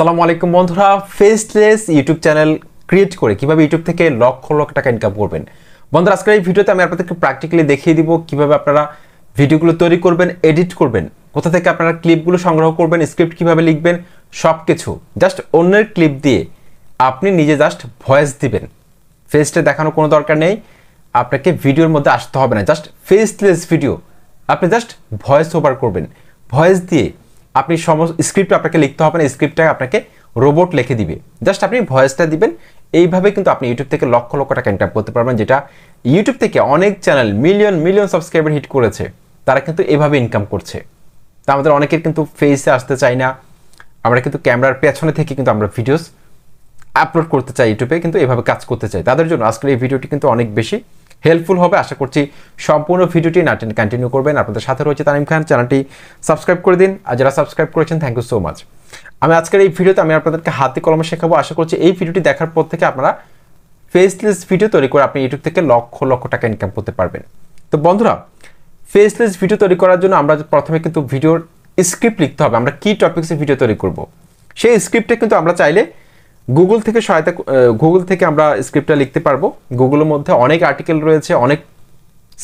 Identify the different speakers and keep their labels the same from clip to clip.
Speaker 1: আসসালামু আলাইকুম বন্ধুরা, ফেসলেস ইউটিউব চ্যানেল ক্রিয়েট করে কিভাবে ইউটিউব থেকে লক্ষ লক্ষ টাকা ইনকাম করবেন। বন্ধুরা, আজকের এই ভিডিওতে আমি আপনাদেরকে প্র্যাকটিক্যালি দেখিয়ে দিব কিভাবে আপনারা ভিডিওগুলো তৈরি করবেন, এডিট করবেন, কোথা থেকে আপনারা ক্লিপগুলো সংগ্রহ করবেন, স্ক্রিপ্ট কিভাবে লিখবেন, সব কিছু জাস্ট অন্যের ক্লিপ দিয়ে আপনি নিজে জাস্ট ভয়েস দিবেন। ফেসটা দেখানোর কোনো দরকার নেই, আপনাকে ভিডিওর মধ্যে আসতে হবে না। জাস্ট ফেসলেস ভিডিও আপনি জাস্ট ভয়েস ওভার করবেন। ভয়েস দিয়ে আপনি সমস্ত স্ক্রিপ্ট আপনাকে লিখতে হবে না, স্ক্রিপ্টটা আপনাকে রোবট লিখে দিবে। জাস্ট আপনি ভয়েসটা দিবেন। এইভাবে কিন্তু আপনি ইউটিউব থেকে লক্ষ লক্ষ টাকা ইনকাম করতে পারবেন, যেটা ইউটিউব থেকে অনেক channel million million subscriber hit করেছে, তারা কিন্তু এভাবে ইনকাম করছে। তা আমাদের অনেকের কিন্তু ফেসে আসতে চাই না, আমরা কিন্তু ক্যামেরার পেছনে থেকে কিন্তু আমরা ভিডিওস আপলোড করতে চাই ইউটিউবে, কিন্তু এভাবে কাজ করতে চাই। তাদের জন্য আজকের এই ভিডিওটি কিন্তু অনেক বেশি হেল্পফুল হবে। আশা করছি সম্পূর্ণ ভিডিওটি না টেনে কন্টিনিউ করবেন। আপনাদের সাথে রয়েছে তানিম খান, চ্যানেলটি সাবস্ক্রাইব করে দিন, আর যারা সাবস্ক্রাইব করেছেন থ্যাংক ইউ সো মাচ। আমি আজকের এই ভিডিওতে আমি আপনাদেরকে হাতে কলমে শেখাবো। আশা করছি এই ভিডিওটি দেখার পর থেকে আপনারা ফেসলেস ভিডিও তৈরি করে আপনি ইউটিউব থেকে লক্ষ লক্ষ টাকা ইনকাম করতে পারবেন। তো বন্ধুরা, ফেসলেস ভিডিও তৈরি করার জন্য আমরা প্রথমে কিন্তু ভিডিওর স্ক্রিপ্ট লিখতে হবে। আমরা কি টপিক্সে ভিডিও তৈরি করব, সেই স্ক্রিপ্টে কিন্তু আমরা চাইলে গুগল থেকে আমরা স্ক্রিপ্টটা লিখতে পারবো। গুগলের মধ্যে অনেক আর্টিকেল রয়েছে, অনেক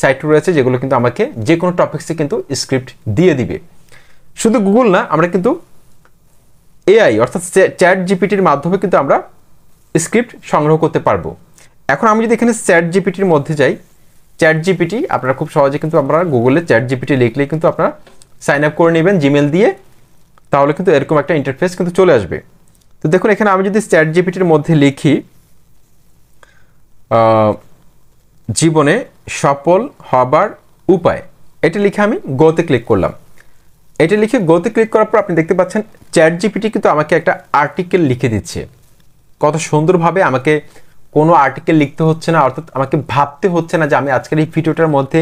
Speaker 1: সাইট রয়েছে, যেগুলো কিন্তু আমাকে যে কোনো টপিক্সে কিন্তু স্ক্রিপ্ট দিয়ে দিবে। শুধু গুগল না, আমরা কিন্তু এআই অর্থাৎ চ্যাট জিপিটির মাধ্যমে কিন্তু আমরা স্ক্রিপ্ট সংগ্রহ করতে পারবো। এখন আমি যদি এখানে চ্যাট জিপিটির মধ্যে যাই, চ্যাট জিপিটি আপনারা খুব সহজে কিন্তু আপনারা গুগলে চ্যাট জিপিটি লিখলেই কিন্তু আপনারা সাইন আপ করে নেবেন জিমেল দিয়ে, তাহলে কিন্তু এরকম একটা ইন্টারফেস কিন্তু চলে আসবে। তো দেখুন, এখানে আমি যদি চ্যাট জিপিটির মধ্যে লিখি জীবনে সফল হবার উপায়, এটা লিখে আমি গোতে ক্লিক করলাম। এটা লিখে গোতে ক্লিক করার পর আপনি দেখতে পাচ্ছেন চ্যাট জিপিটি কিন্তু আমাকে একটা আর্টিকেল লিখে দিচ্ছে। কত সুন্দরভাবে আমাকে কোনো আর্টিকেল লিখতে হচ্ছে না, অর্থাৎ আমাকে ভাবতে হচ্ছে না যে আমি আজকের এই ভিডিওটার মধ্যে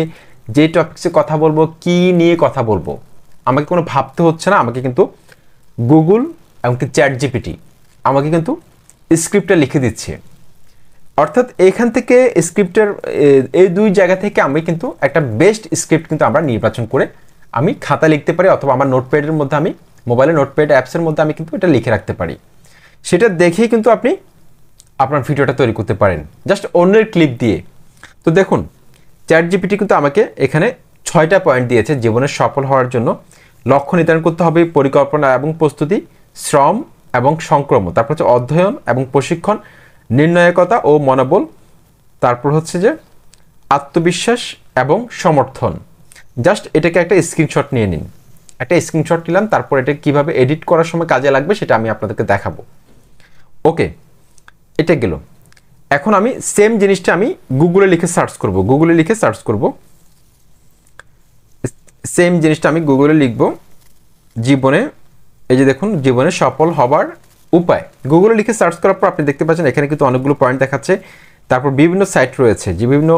Speaker 1: যে টপিক্সে কথা বলবো, কি নিয়ে কথা বলবো, আমাকে কোনো ভাবতে হচ্ছে না। আমাকে কিন্তু গুগল এমনকি চ্যাট জিপিটি আমাকে কিন্তু স্ক্রিপ্টটা লিখে দিচ্ছে। অর্থাৎ এখান থেকে স্ক্রিপ্টের এই দুই জায়গা থেকে আমি কিন্তু একটা বেস্ট স্ক্রিপ্ট কিন্তু আমরা নির্বাচন করে আমি খাতা লিখতে পারি, অথবা আমার নোটপ্যাডের মধ্যে আমি মোবাইলে নোটপ্যাড অ্যাপসের মধ্যে আমি কিন্তু এটা লিখে রাখতে পারি। সেটা দেখেই কিন্তু আপনি আপনার ভিডিওটা তৈরি করতে পারেন জাস্ট অন্যের ক্লিপ দিয়ে। তো দেখুন, চ্যাট জিপিটি কিন্তু আমাকে এখানে 6টা পয়েন্ট দিয়েছে। জীবনে সফল হওয়ার জন্য লক্ষ্য নির্ধারণ করতে হবে, পরিকল্পনা এবং প্রস্তুতি, শ্রম এবং সংক্রমণ, তারপর হচ্ছে অধ্যয়ন এবং প্রশিক্ষণ, নির্ণায়কতা ও মনোবল, তারপর হচ্ছে যে আত্মবিশ্বাস এবং সমর্থন। জাস্ট এটাকে একটা স্ক্রিনশট নিয়ে নিন। একটা স্ক্রিনশট নিলাম, তারপর এটা কিভাবে এডিট করার সময় কাজে লাগবে সেটা আমি আপনাদেরকে দেখাবো। ওকে, এটা গেল। এখন আমি সেম জিনিসটা আমি গুগলে লিখে সার্চ করব। সেম জিনিসটা আমি গুগলে লিখব, জীবনে, এই যে দেখুন, জীবনে সফল হবার উপায়। গুগলে লিখে সার্চ করার পর আপনি দেখতে পাচ্ছেন এখানে কিন্তু অনেকগুলো পয়েন্ট দেখাচ্ছে। তারপর বিভিন্ন সাইট রয়েছে, যে বিভিন্ন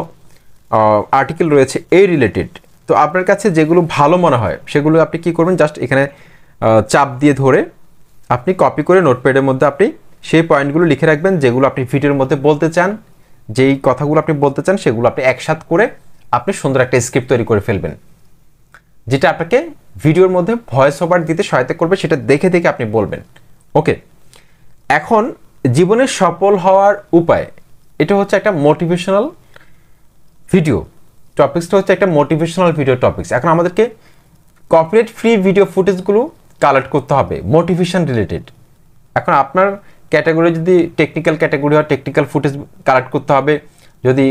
Speaker 1: আর্টিকেল রয়েছে এই রিলেটেড। তো আপনার কাছে যেগুলো ভালো মনে হয় সেগুলো আপনি কি করবেন, জাস্ট এখানে চাপ দিয়ে ধরে আপনি কপি করে নোটপ্যাডের মধ্যে আপনি সেই পয়েন্টগুলো লিখে রাখবেন, যেগুলো আপনি ভিডিওর মধ্যে বলতে চান, যেই কথাগুলো আপনি বলতে চান সেগুলো আপনি একসাথে করে আপনি সুন্দর একটা স্ক্রিপ্ট তৈরি করে ফেলবেন, যেটা আপনাকে ভিডিওর মধ্যে ভয়েস ওভার দিতে সহায়তা করবে। সেটা দেখে দেখে আপনি বলবেন। ওকে, এখন জীবনে সফল হওয়ার উপায়, এটা হচ্ছে একটা মোটিভেশনাল ভিডিও টপিক্সটা হচ্ছে একটা মোটিভেশনাল ভিডিও টপিক্স। এখন আমাদেরকে কপিরাইট ফ্রি ভিডিও ফুটেজগুলো কালেক্ট করতে হবে মোটিভেশন রিলেটেড। এখন আপনার ক্যাটাগরি যদি টেকনিক্যাল ক্যাটাগরি হয়, টেকনিক্যাল ফুটেজ কালেক্ট করতে হবে। যদি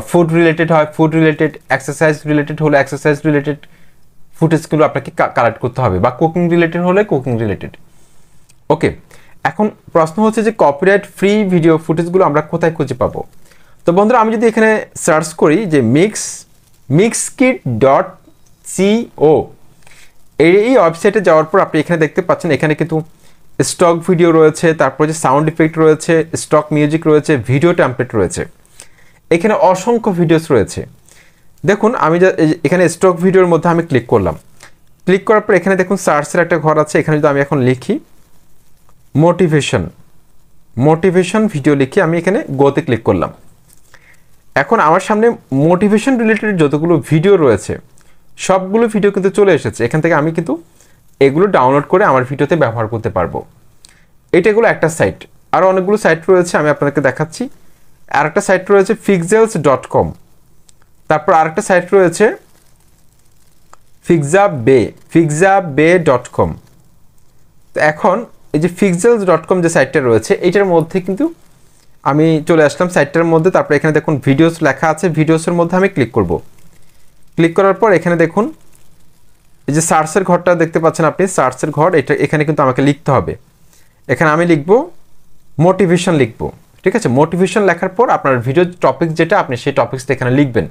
Speaker 1: ফুড রিলেটেড হয়, ফুড রিলেটেড, এক্সারসাইজ রিলেটেড হলে এক্সারসাইজ রিলেটেড ফুটেজগুলো আপনাকে কালেক্ট করতে হবে, বা কুকিং রিলেটেড হলে কুকিং রিলেটেড। ওকে, এখন প্রশ্ন হচ্ছে যে কপিরাইট ফ্রি ভিডিও ফুটেজগুলো আমরা কোথায় খুঁজে পাবো। তো বন্ধুরা, আমি যদি এখানে সার্চ করি যে mixkit.co, এই ওয়েবসাইটে যাওয়ার পর আপনি এখানে দেখতে পাচ্ছেন এখানে কিন্তু স্টক ভিডিও রয়েছে, তারপর যে সাউন্ড ইফেক্ট রয়েছে, স্টক মিউজিক রয়েছে, ভিডিও টেমপ্লেট রয়েছে, এখানে অসংখ্য ভিডিওস রয়েছে। দেখুন, আমি এখানে স্টক ভিডিওর মধ্যে আমি ক্লিক করলাম। ক্লিক করার পর এখানে দেখুন সার্চের একটা ঘর আছে। এখানে যদি আমি এখন লিখি মোটিভেশন ভিডিও লিখে আমি এখানে গোতে ক্লিক করলাম। এখন আমার সামনে মোটিভেশন রিলেটেড যতগুলো ভিডিও রয়েছে সবগুলো ভিডিও কিন্তু চলে এসেছে। এখান থেকে আমি কিন্তু এগুলো ডাউনলোড করে আমার ভিডিওতে ব্যবহার করতে পারবো। এটা হলো একটা সাইট, আরও অনেকগুলো সাইট রয়েছে, আমি আপনাদেরকে দেখাচ্ছি। আর একটা সাইট রয়েছে fixels.com, তারপর আরেকটা সাইট রয়েছে fixabay.com। তো এখন এই যে fixels.com যে সাইটটা রয়েছে এইটার মধ্যে কিন্তু আমি চলে আসলাম সাইটটার মধ্যে। তারপর এখানে দেখুন ভিডিওস লেখা আছে, ভিডিওসের মধ্যে আমি ক্লিক করব। ক্লিক করার পর এখানে দেখুন এই যে সার্চের ঘরটা দেখতে পাচ্ছেন আপনি, সার্চের ঘর, এটা এখানে কিন্তু আমাকে লিখতে হবে। এখানে আমি লিখব মোটিভেশন লিখব, ঠিক আছে। মোটিভেশন লেখার পর আপনার ভিডিও টপিক যেটা আপনি সেই টপিকসটা এখানে লিখবেন।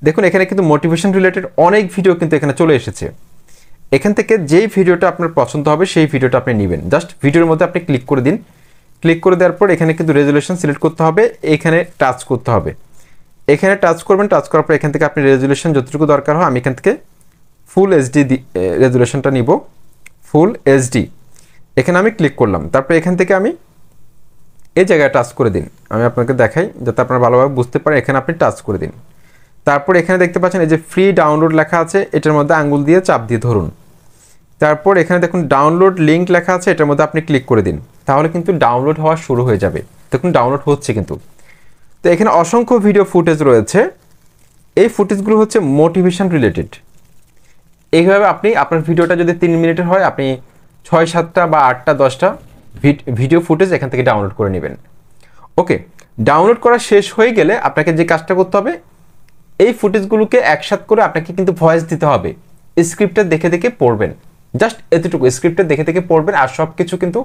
Speaker 1: দেখুন এখানে কিন্তু মোটিভেশন রিলেটেড অনেক ভিডিও কিন্তু এখানে চলে এসেছে। এখান থেকে যেই ভিডিওটা আপনার পছন্দ হবে সেই ভিডিওটা আপনি নেবেন। জাস্ট ভিডিওর মধ্যে আপনি ক্লিক করে দিন। ক্লিক করে দেওয়ার পর এখানে কিন্তু রেজুলেশন সিলেক্ট করতে হবে, এখানে টাচ করতে হবে। এখানে টাচ করবেন, টাচ করার পর এখান থেকে আপনি রেজুলেশন যতটুকু দরকার হয়, আমি এখান থেকে ফুল এইচডি রেজুলেশনটা নিব, ফুল এইচডি। এখানে আমি ক্লিক করলাম। তারপর এখান থেকে আমি এই জায়গায় টাচ করে দিন, আমি আপনাকে দেখাই যাতে আপনারা ভালোভাবে বুঝতে পারেন। এখানে আপনি টাচ করে দিন। তারপর এখানে দেখতে পাচ্ছেন এই যে ফ্রি ডাউনলোড লেখা আছে, এটার মধ্যে আঙ্গুল দিয়ে চাপ দিয়ে ধরুন। তারপর এখানে দেখুন ডাউনলোড লিঙ্ক লেখা আছে, এটার মধ্যে আপনি ক্লিক করে দিন। তাহলে কিন্তু ডাউনলোড হওয়া শুরু হয়ে যাবে। দেখুন ডাউনলোড হচ্ছে কিন্তু। তো এখানে অসংখ্য ভিডিও ফুটেজ রয়েছে, এই ফুটেজগুলো হচ্ছে মোটিভেশন রিলেটেড। এইভাবে আপনি আপনার ভিডিওটা যদি 3 মিনিটের হয়, আপনি 6-7টা বা 8টা 10টা ভিডিও ফুটেজ এখান থেকে ডাউনলোড করে নেবেন। ওকে, ডাউনলোড করা শেষ হয়ে গেলে আপনাকে যে কাজটা করতে হবে, এই ফুটেজগুলোকে একসাথে করে আপনাকে কিন্তু ভয়েস দিতে হবে। স্ক্রিপ্টটা দেখে দেখে পড়বেন, জাস্ট এতটুকু, স্ক্রিপ্টটা দেখে দেখে পড়বেন। আর সব কিছু কিন্তু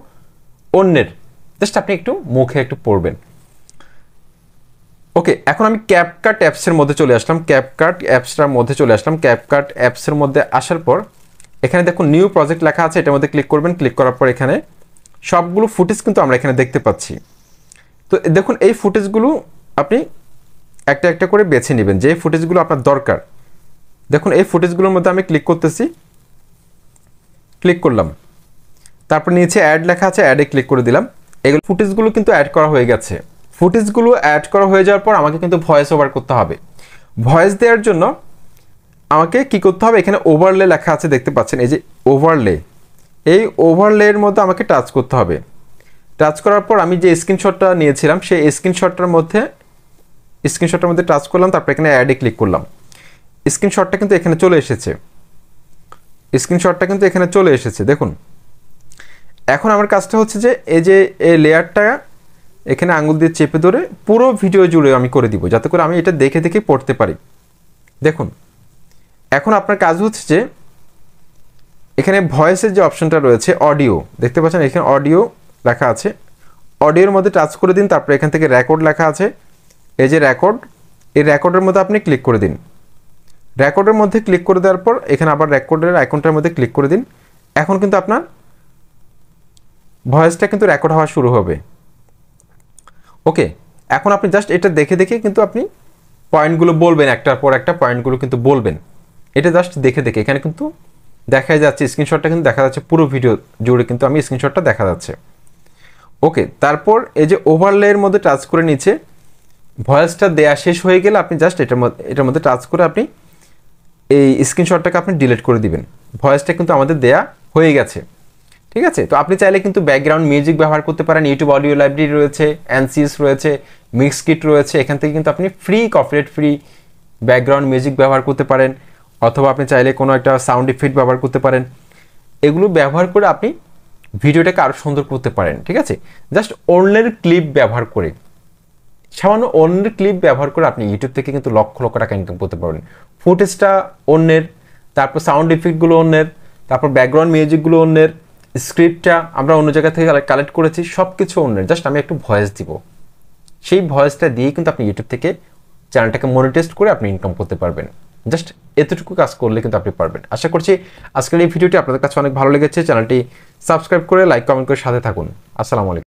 Speaker 1: অন্যের, জাস্ট আপনি একটু মুখে একটু পড়বেন। ওকে, এখন আমি ক্যাপকাট অ্যাপসের মধ্যে চলে আসলাম, ক্যাপকাট অ্যাপসটার মধ্যে চলে আসলাম। ক্যাপকাট অ্যাপসের মধ্যে আসার পর এখানে দেখুন নিউ প্রজেক্ট লেখা আছে, এটার মধ্যে ক্লিক করবেন। ক্লিক করার পর এখানে সবগুলো ফুটেজ কিন্তু আমরা এখানে দেখতে পাচ্ছি। তো দেখুন এই ফুটেজগুলো আপনি একটা একটা করে বেছে নেবেন, যে ফুটেজগুলো আপনার দরকার। দেখুন এই ফুটেজগুলোর মধ্যে আমি ক্লিক করতেছি, ক্লিক করলাম। তারপর নিচে অ্যাড লেখা আছে, অ্যাডে ক্লিক করে দিলাম। এগুলো ফুটেজগুলো কিন্তু অ্যাড করা হয়ে গেছে। ফুটেজগুলো অ্যাড করা হয়ে যাওয়ার পর আমাকে কিন্তু ভয়েস ওভার করতে হবে। ভয়েস দেওয়ার জন্য আমাকে কি করতে হবে, এখানে ওভারলে লেখা আছে দেখতে পাচ্ছেন, এই যে ওভারলে, এই ওভারলের মধ্যে আমাকে টাচ করতে হবে। টাচ করার পর আমি যে স্ক্রিনশটটা নিয়েছিলাম সেই স্ক্রিনশটটার মধ্যে টাচ করলাম। তারপর এখানে অ্যাডে ক্লিক করলাম। স্ক্রিনশটটা কিন্তু এখানে চলে এসেছে, দেখুন। এখন আমার কাজটা হচ্ছে যে এই যে এই লেয়ারটা এখানে আঙুল দিয়ে চেপে ধরে পুরো ভিডিও জুড়ে আমি করে দিব, যাতে করে আমি এটা দেখে দেখে পড়তে পারি। দেখুন এখন আপনার কাজ হচ্ছে যে এখানে ভয়েসের যে অপশনটা রয়েছে, অডিও দেখতে পাচ্ছেন, এখানে অডিও লেখা আছে, অডিওর মধ্যে টাচ করে দিন। তারপর এখান থেকে রেকর্ড লেখা আছে, এই যে রেকর্ড, এই রেকর্ডের মধ্যে আপনি ক্লিক করে দিন। রেকর্ডের মধ্যে ক্লিক করে দেওয়ার পর এখানে আবার রেকর্ডের আইকনটার মধ্যে ক্লিক করে দিন। এখন কিন্তু আপনার ভয়েসটা কিন্তু রেকর্ড হওয়া শুরু হবে। ওকে, এখন আপনি জাস্ট এটা দেখে দেখে কিন্তু আপনি পয়েন্টগুলো বলবেন, একটার পর একটা পয়েন্টগুলো কিন্তু বলবেন। এটা জাস্ট দেখে দেখে এখানে কিন্তু দেখা যাচ্ছে, স্ক্রিনশটটা কিন্তু দেখা যাচ্ছে, পুরো ভিডিও জুড়ে কিন্তু আমি স্ক্রিনশটটা দেখা যাচ্ছে। ওকে, তারপর এই যে ওভারলের মধ্যে টাচ করে নিচে ভয়েসটা দেয়া শেষ হয়ে গেলে আপনি জাস্ট এটার মধ্যে টাচ করে আপনি এই স্ক্রিনশটটাকে আপনি ডিলিট করে দিবেন। ভয়েসটা কিন্তু আমাদের দেয়া হয়ে গেছে, ঠিক আছে। তো আপনি চাইলে কিন্তু ব্যাকগ্রাউন্ড মিউজিক ব্যবহার করতে পারেন। ইউটিউব অডিও লাইব্রেরি রয়েছে, এনসিএস রয়েছে, মিক্স কিট রয়েছে, এখান থেকে কিন্তু আপনি free, copyright free background music ব্যবহার করতে পারেন। অথবা আপনি চাইলে কোনো একটা সাউন্ড ইফেক্ট ব্যবহার করতে পারেন। এগুলো ব্যবহার করে আপনি ভিডিওটাকে আরও সুন্দর করতে পারেন, ঠিক আছে। জাস্ট অন্যের ক্লিপ ব্যবহার করে, সামান্য অন্যের ক্লিপ ব্যবহার করে আপনি ইউটিউব থেকে কিন্তু লক্ষ লক্ষ টাকা ইনকাম করতে পারবেন। ফুটেজটা অন্যের, তারপর সাউন্ড ইফেক্টগুলো অন্যের, তারপর ব্যাকগ্রাউন্ড মিউজিকগুলো অন্যের, স্ক্রিপ্টটা আমরা অন্য জায়গা থেকে কালেক্ট করেছি, সব কিছু অন্যের। জাস্ট আমি একটু ভয়েস দিব, সেই ভয়েসটা দিয়ে কিন্তু আপনি ইউটিউব থেকে চ্যানেলটাকে মনিটাইজ করে আপনি ইনকাম করতে পারবেন। জাস্ট এতটুকু কাজ করলে কিন্তু আপনি পারবেন। আশা করছি আজকের এই ভিডিওটি আপনাদের কাছে অনেক ভালো লেগেছে। চ্যানেলটি সাবস্ক্রাইব করে লাইক কমেন্ট করে সাথে থাকুন। আসসালামু আলাইকুম।